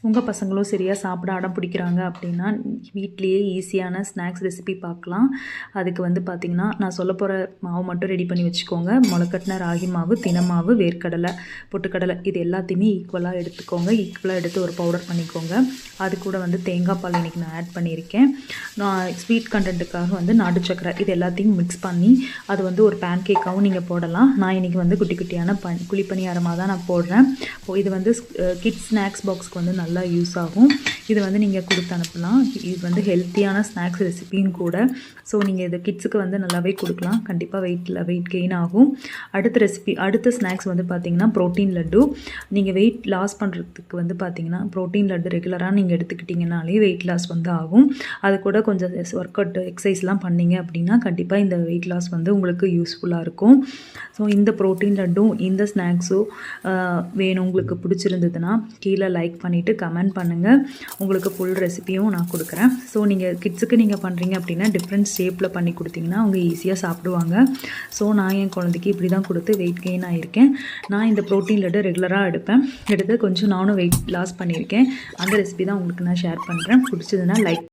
உங்கள் பசங்களும் சரியாக சாப்பிட அடம் பிடிக்கிறாங்க அப்படின்னா வீட்லேயே ஈஸியான ஸ்நாக்ஸ் ரெசிபி பார்க்கலாம். அதுக்கு வந்து பார்த்திங்கன்னா நான் சொல்ல போகிற மாவு மட்டும் ரெடி பண்ணி வச்சுக்கோங்க. முளைக்கட்டின ராகி மாவு, தினை மாவு, வேர்க்கடலை, பொட்டுக்கடலை இது எல்லாத்தையுமே ஈக்குவலாக எடுத்துக்கோங்க. ஈக்குவலாக எடுத்து ஒரு பவுடர் பண்ணிக்கோங்க. அது கூட வந்து தேங்காய் பால் இன்றைக்கி நான் ஆட் பண்ணியிருக்கேன். நான் ஸ்வீட் கண்டென்ட்டுக்காக வந்து நாட்டு சக்கரை இது எல்லாத்தையும் மிக்ஸ் பண்ணி அது வந்து ஒரு பேன் கேக்காகவும் நீங்கள் போடலாம். நான் இன்றைக்கி வந்து குட்டி குட்டியான குழிப்பணியாரமாக தான் நான் போடுறேன். இது வந்து கிட்ஸ் ஸ்நாக்ஸ் பாக்ஸ்க்கு வந்து நல்லா யூஸ் ஆகும். இது வந்து நீங்கள் கொடுத்து அனுப்பலாம். இது வந்து ஹெல்த்தியான ஸ்நாக்ஸ் ரெசிபியும் கூட. ஸோ நீங்கள் இதை கிட்ஸுக்கு வந்து நல்லாவே கொடுக்கலாம். கண்டிப்பாக வெயிட் கெயின் ஆகும். அடுத்த ஸ்நாக்ஸ் வந்து பார்த்திங்கன்னா ப்ரோட்டீன் லட்டு. நீங்கள் வெயிட் லாஸ் பண்ணுறதுக்கு வந்து பார்த்திங்கன்னா ப்ரோட்டீன் லட்டு ரெகுலராக நீங்கள் எடுத்துக்கிட்டிங்கனாலே வெயிட் லாஸ் வந்து ஆகும். அது கூட கொஞ்சம் ஒர்க் அவுட் எக்ஸசைஸ்லாம் பண்ணிங்க அப்படின்னா கண்டிப்பாக இந்த வெயிட் லாஸ் வந்து உங்களுக்கு யூஸ்ஃபுல்லாக இருக்கும். ஸோ இந்த ப்ரோட்டீன் லட்டும் இந்த ஸ்நாக்ஸும் வேணும் உங்களுக்கு பிடிச்சிருந்ததுன்னா கீழே லைக் பண்ணிவிட்டு கமெண்ட் பண்ணுங்கள். உங்களுக்கு ஃபுல் ரெசிபியும் நான் கொடுக்குறேன். ஸோ நீங்கள் கிட்ஸுக்கு நீங்கள் பண்ணுறீங்க அப்படின்னா டிஃப்ரெண்ட் ஷேப்பில் பண்ணி கொடுத்தீங்கன்னா அவங்க ஈஸியாக சாப்பிடுவாங்க. ஸோ நான் என் குழந்தைக்கு இப்படி தான் கொடுத்து வெயிட் கெயின் ஆகியிருக்கேன். நான் இந்த ப்ரோட்டீன் லட்டு ரெகுலராக எடுத்து கொஞ்சம் நானும் வெயிட் லாஸ் பண்ணியிருக்கேன். அந்த ரெசிபி தான் உங்களுக்கு நான் ஷேர் பண்ணுறேன். பிடிச்சதுன்னா லைக்